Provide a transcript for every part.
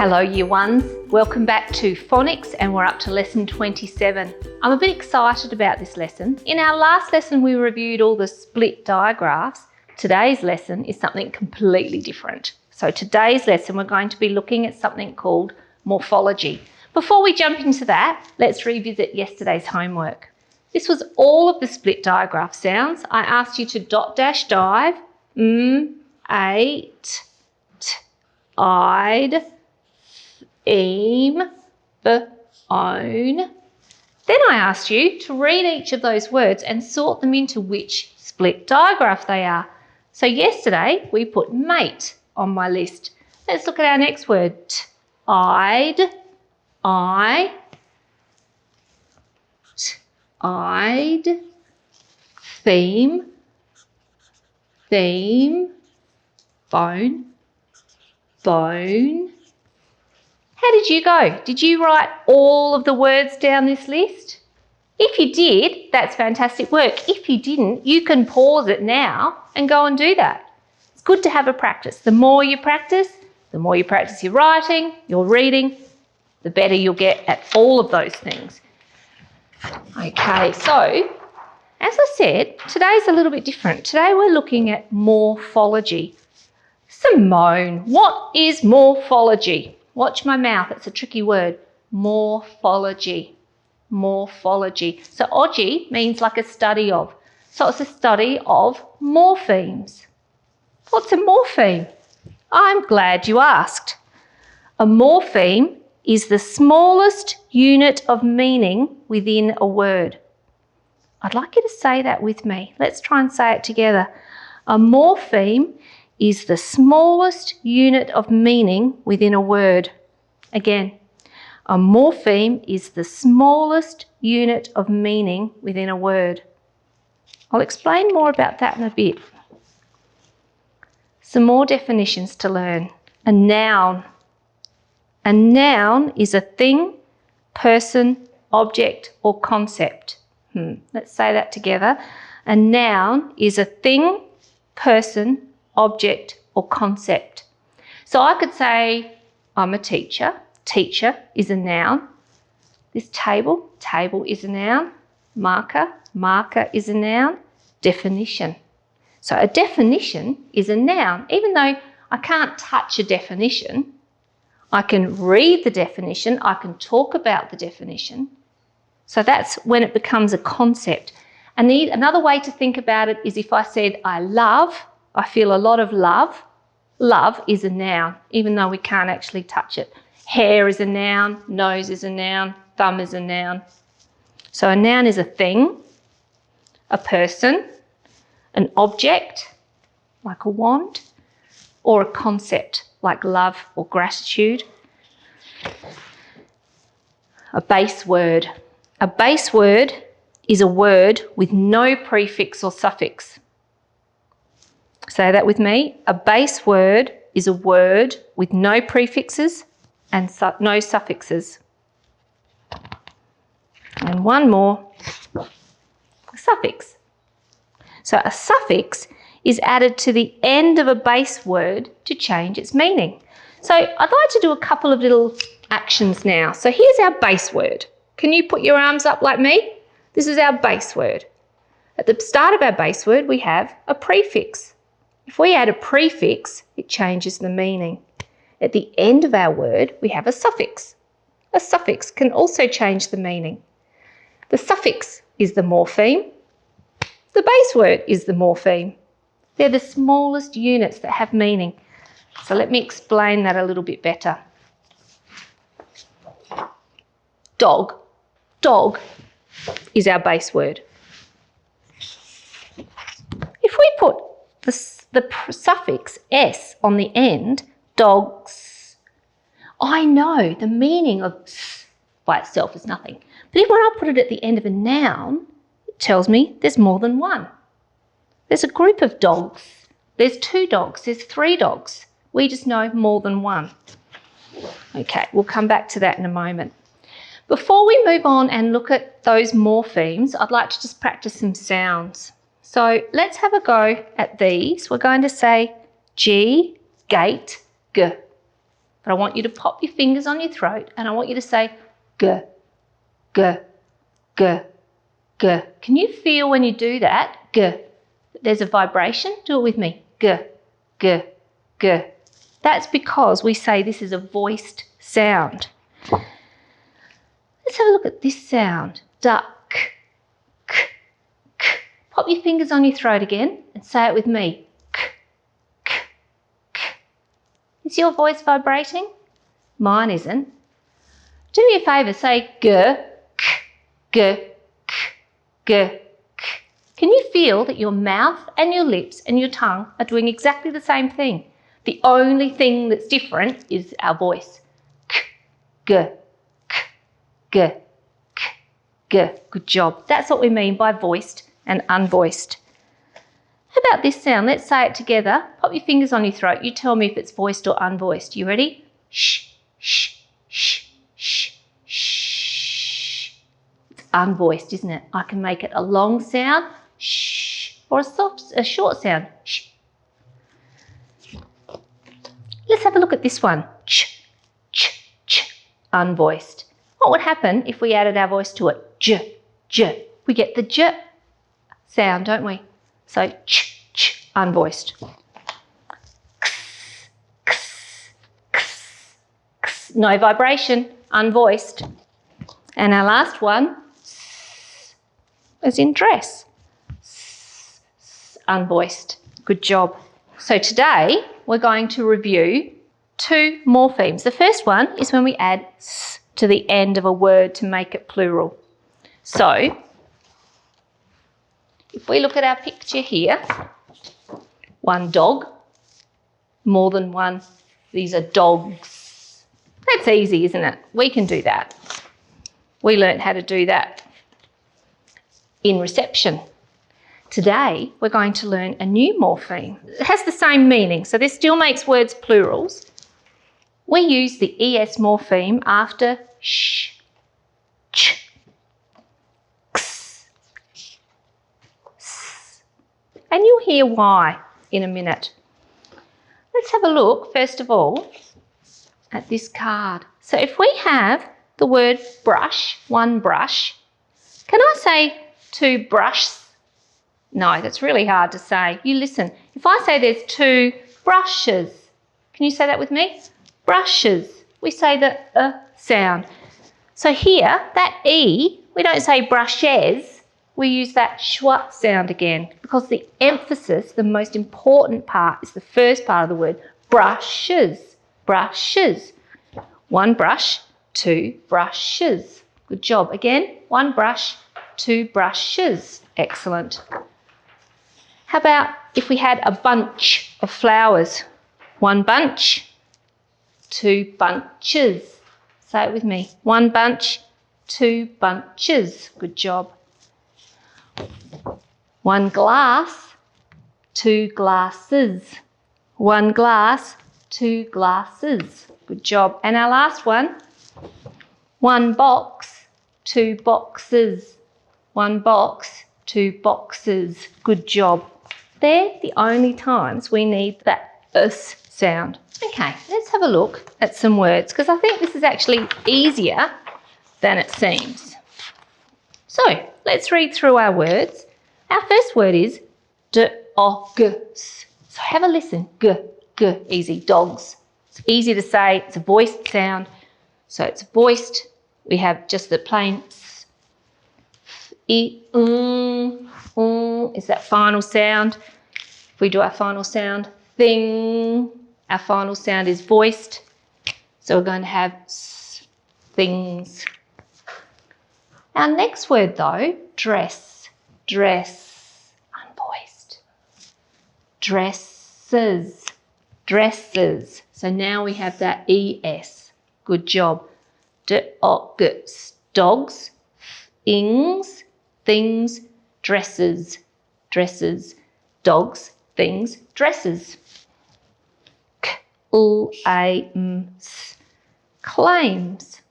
Hello Year 1s, welcome back to Phonics and we're up to lesson 27. I'm a bit excited about this lesson. In our last lesson we reviewed all the split digraphs. Today's lesson is something completely different. So today's lesson we're going to be looking at something called morphology. Before we jump into that, let's revisit yesterday's homework. This was all of the split digraph sounds. I asked you to dot dash dive, ate, I'd, own. Then I asked you to read each of those words and sort them into which split digraph they are. So yesterday we put mate on my list. Let's look at our next word. I'd, theme, phone, bone. How did you go? Did you write all of the words down this list? If you did, that's fantastic work. If you didn't, you can pause it now and go and do that. It's good to have a practice. The more you practice your writing, your reading, the better you'll get at all of those things. Okay, so as I said, today's a little bit different. Today we're looking at morphology. Simone, what is morphology? Watch my mouth, it's a tricky word. Morphology. Morphology. So ogy means like a study of. So it's a study of morphemes. What's a morpheme? I'm glad you asked. A morpheme is the smallest unit of meaning within a word. I'd like you to say that with me. Let's try and say it together. A morpheme is the smallest unit of meaning within a word. Again, a morpheme is the smallest unit of meaning within a word. I'll explain more about that in a bit. Some more definitions to learn. A noun. A noun is a thing, person, object, or concept. Let's say that together. A noun is a thing, person, object, or concept. So I could say, I'm a teacher. Teacher is a noun. This table is a noun. Marker is a noun. Definition. So a definition is a noun. Even though I can't touch a definition, I can read the definition, I can talk about the definition. So that's when it becomes a concept. And another way to think about it is if I said, I feel a lot of love. Love is a noun, even though we can't actually touch it. Hair is a noun, nose is a noun, thumb is a noun. So a noun is a thing, a person, an object, like a wand, or a concept, like love or gratitude. A base word. A base word is a word with no prefix or suffix. Say that with me. A base word is a word with no prefixes and no suffixes. And one more, a suffix. So a suffix is added to the end of a base word to change its meaning. So I'd like to do a couple of little actions now. So here's our base word. Can you put your arms up like me? This is our base word. At the start of our base word, we have a prefix. If we add a prefix, it changes the meaning. At the end of our word, we have a suffix. A suffix can also change the meaning. The suffix is the morpheme. The base word is the morpheme. They're the smallest units that have meaning. So let me explain that a little bit better. Dog. Dog is our base word. If we put the suffix s on the end, dogs, I know the meaning of s by itself is nothing. But if when I put it at the end of a noun, it tells me there's more than one. There's a group of dogs. There's 2 dogs. There's 3 dogs. We just know more than one. Okay, we'll come back to that in a moment. Before we move on and look at those morphemes, I'd like to just practice some sounds. So let's have a go at these. We're going to say G, gate, G. but I want you to pop your fingers on your throat and I want you to say g, g, g, g. Can you feel when you do that, g, there's a vibration? Do it with me. G, g, g. That's because we say this is a voiced sound. Let's have a look at this sound. Duck. K, k. Pop your fingers on your throat again and say it with me. K, k, k. Is your voice vibrating? Mine isn't. Do me a favour, say g, k, g, k, g, k. Can you feel that your mouth and your lips and your tongue are doing exactly the same thing? The only thing that's different is our voice. K, g, k, g, k, g. Good job. That's what we mean by voiced and unvoiced. How about this sound? Let's say it together. Pop your fingers on your throat. You tell me if it's voiced or unvoiced. You ready? Shh, shh, shh, shh, shh. It's unvoiced, isn't it? I can make it a long sound, shh, or a short sound, shh. Let's have a look at this one. Ch, ch, ch, unvoiced. What would happen if we added our voice to it? J, j. We get the j sound, don't we? So ch, ch, unvoiced. X, x, x, x. No vibration, unvoiced. And our last one, s, as in dress. S, s, unvoiced. Good job. So today we're going to review 2 morphemes. The first one is when we add s to the end of a word to make it plural. So if we look at our picture here, one dog, more than one, these are dogs. That's easy, isn't it? We can do that. We learnt how to do that in reception. Today, we're going to learn a new morpheme. It has the same meaning, so this still makes words plurals. We use the ES morpheme after sh, ch, x, s. And you'll hear why in a minute. Let's have a look, first of all, at this card. So if we have the word brush, one brush, can I say 2 brushes? No, that's really hard to say. You listen. If I say there's 2 brushes, can you say that with me? Brushes. We say the sound. So here, that E, we don't say brushes, we use that schwa sound again because the emphasis, the most important part, is the first part of the word. Brushes. Brushes. 1 brush, 2 brushes. Good job. Again, 1 brush, 2 brushes. Excellent. How about if we had a bunch of flowers? 1 bunch, 2 bunches. Say it with me. 1 bunch, 2 bunches. Good job. 1 glass, 2 glasses. 1 glass, 2 glasses. Good job. And our last one, 1 box, 2 boxes. 1 box, 2 boxes. Good job. They're the only times we need that us sound. Okay, let's have a look at some words because I think this is actually easier than it seems. So let's read through our words. Our first word is dogs. So have a listen. G, g, easy. Dogs. It's easy to say. It's a voiced sound. So it's voiced. We have just the plain s. I, is that final sound. If we do our final sound, thing, our final sound is voiced. So we're going to have s, things. Our next word though, dress, dress, unvoiced. Dresses, dresses. So now we have that ES. Good job. Dogs, dogs, things, things, dresses, dresses, dogs, things, dresses. Claims, claims,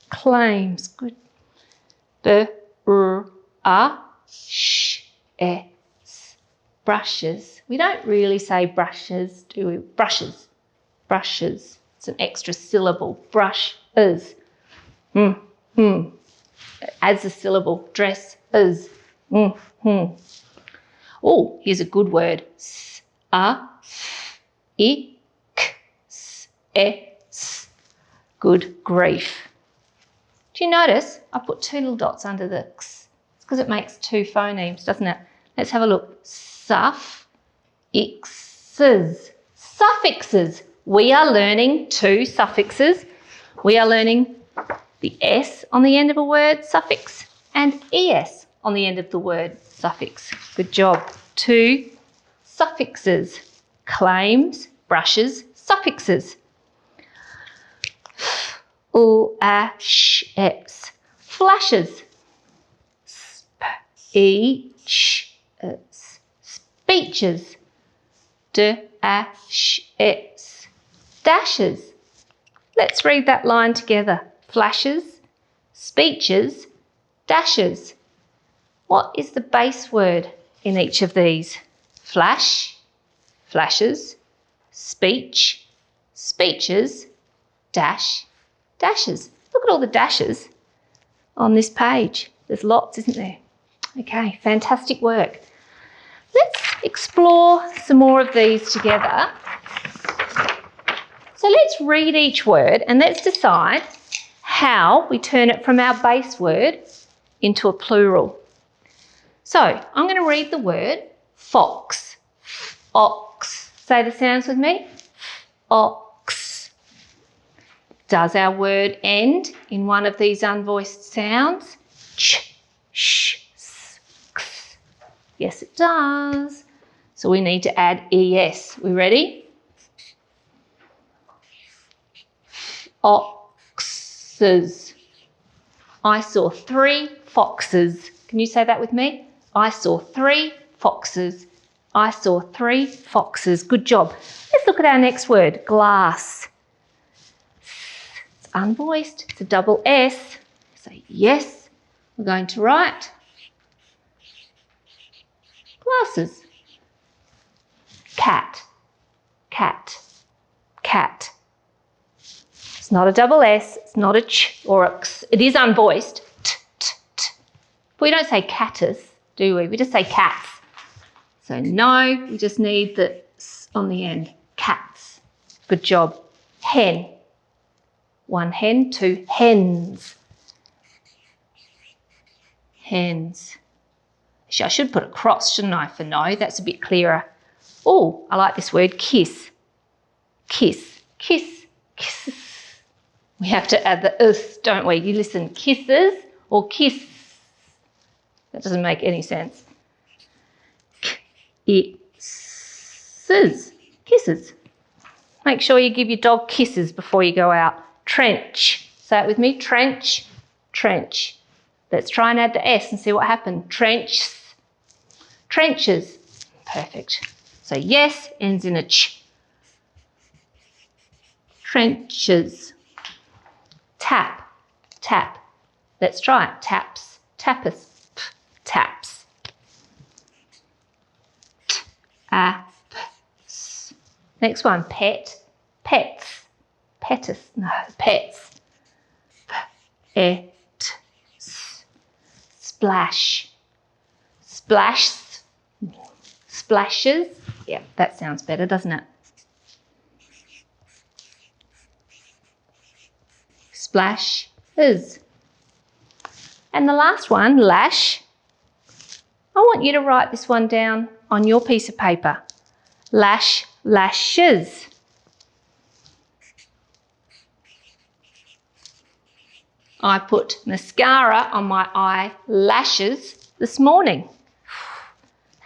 claims. Good. Brushes. We don't really say brushes, do we? Brushes, brushes. It's an extra syllable. Brushes. Adds a syllable. Dresses. Oh, here's a good word. S-A-F-I-X. Good grief. Do you notice I put 2 little dots under the x? It's because it makes 2 phonemes, doesn't it? Let's have a look. Suffixes. Suffixes. We are learning 2 suffixes. We are learning the S on the end of a word, suffix, and ES on the end of the word, suffix. Good job. 2 suffixes. Claims, brushes, suffixes. Flashes. Flashes. Speeches. Dashes. Dashes. Let's read that line together. Flashes, speeches, dashes. What is the base word in each of these? Flash, flashes, speech, speeches, dash, dashes. Look at all the dashes on this page. There's lots, isn't there? Okay, fantastic work. Let's explore some more of these together. So let's read each word and let's decide how we turn it from our base word into a plural. So I'm going to read the word fox. Ox. Say the sounds with me. Ox. Does our word end in one of these unvoiced sounds? Ch, sh, s, x. Yes, it does. So we need to add es. We ready? Oxes. I saw 3 foxes. Can you say that with me? I saw 3 foxes. I saw 3 foxes. Good job. Let's look at our next word, glass. It's unvoiced. It's a double S. Say yes. We're going to write glasses. Cat. Cat. Cat. It's not a double S, it's not a ch or a x. It is unvoiced. T, t, t. But we don't say catus, do we? We just say cats. So no, we just need the s on the end. Cats. Good job. Hen. 1 hen, 2 hens. Hens. I should put a cross, shouldn't I, for no? That's a bit clearer. Oh, I like this word, kiss. Kiss. Kiss. Kisses. We have to add the us, don't we? You listen, kisses or kiss. That doesn't make any sense. Kisses. Kisses. Make sure you give your dog kisses before you go out. Trench. Say it with me. Trench. Trench. Let's try and add the S and see what happened. Trench. Trenches. Perfect. So yes ends in a ch. Trenches. Tap. Tap. Let's try it. Taps. Tappus. Taps. Taps. Next one. Pet. Pets. Petus. No, pets. Pets. Splash. Splash. Splashes. Yeah, that sounds better, doesn't it? Splashes. And the last one, lash. I want you to write this one down on your piece of paper. Lash, lashes. I put mascara on my eyelashes this morning.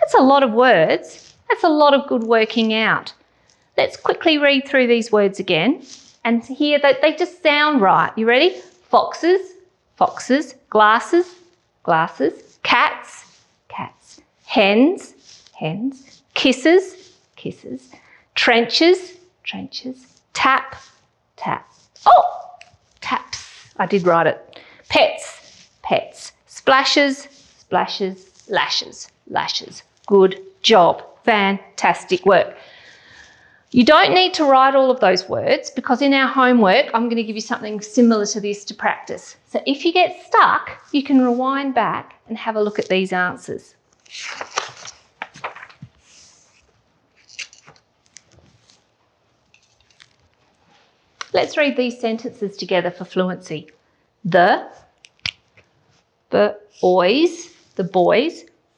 That's a lot of words. That's a lot of good working out. Let's quickly read through these words again and hear that they just sound right. You ready? Foxes, foxes, glasses, glasses, cats, cats, hens, hens, kisses, kisses, trenches, trenches, tap, tap. Oh, taps. I did write it. Pets, pets, splashes, splashes, lashes, lashes. Good job. Fantastic work. You don't need to write all of those words because in our homework, I'm going to give you something similar to this to practice. So if you get stuck, you can rewind back and have a look at these answers. Let's read these sentences together for fluency. The boys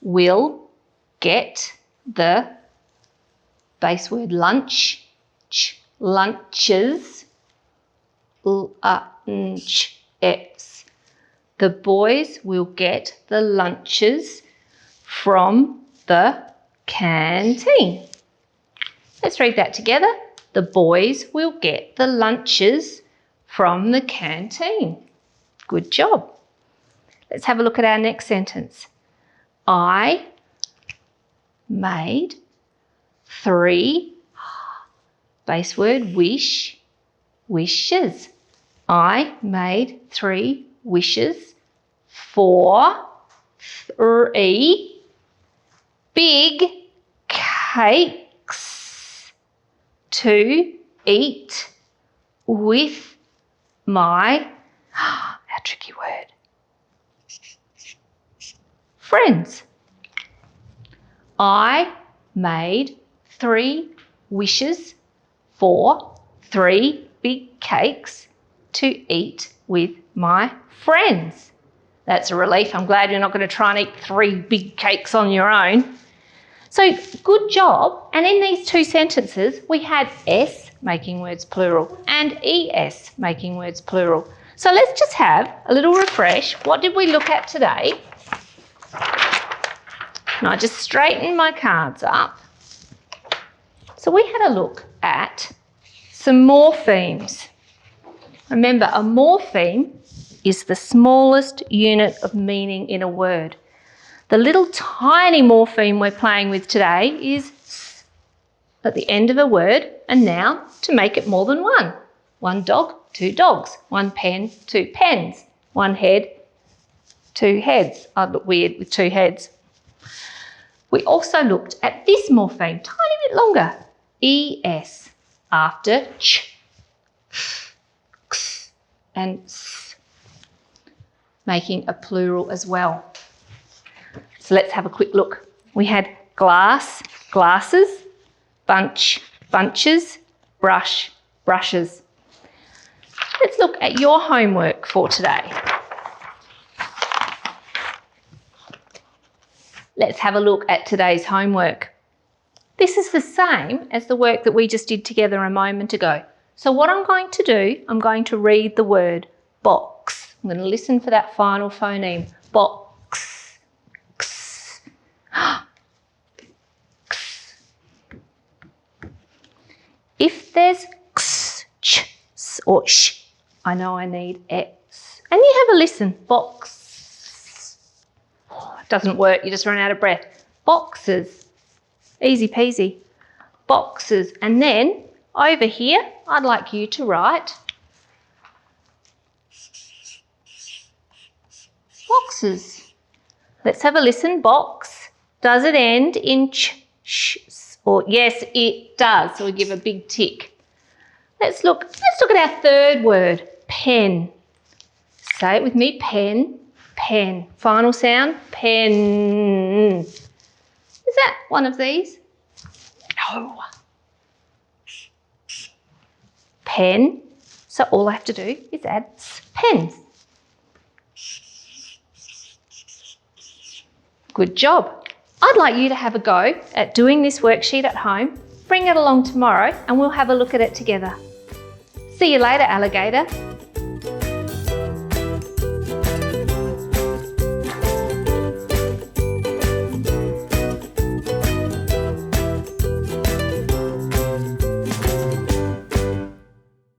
will get the base word lunches, lunches. The boys will get the lunches from the canteen. Let's read that together. The boys will get the lunches from the canteen. Good job. Let's have a look at our next sentence. I made 3 base word wishes. I made 3 wishes for 3 big cakes to eat with my, our tricky word, friends. I made 3 wishes for 3 big cakes to eat with my friends. That's a relief. I'm glad you're not going to try and eat 3 big cakes on your own. So good job. And in these 2 sentences, we had S making words plural and ES making words plural. So let's just have a little refresh. What did we look at today? And I just straightened my cards up. So we had a look at some morphemes. Remember, a morpheme is the smallest unit of meaning in a word. The little tiny morpheme we're playing with today is s at the end of a word, a noun, to make it more than one. 1 dog, 2 dogs. 1 pen, 2 pens. 1 head, 2 heads. I'd look weird with 2 heads. We also looked at this morpheme, tiny bit longer, ES, after ch, x, and s, making a plural as well. So let's have a quick look. We had glass, glasses, bunch, bunches, brush, brushes. Let's look at your homework for today. Let's have a look at today's homework. This is the same as the work that we just did together a moment ago. So what I'm going to do, I'm going to read the word box. I'm going to listen for that final phoneme, box. If there's x, ch, s, or sh, I know I need x. And you have a listen, box. Oh, it doesn't work, you just run out of breath. Boxes, easy peasy. Boxes. And then over here, I'd like you to write boxes. Let's have a listen, box. Does it end in ch, sh, s? Or yes, it does. So we give a big tick. Let's look at our third word, pen. Say it with me, pen, pen. Final sound, pen. Is that one of these? No. Pen. So all I have to do is add pens. Good job. I'd like you to have a go at doing this worksheet at home. Bring it along tomorrow and we'll have a look at it together. See you later, alligator.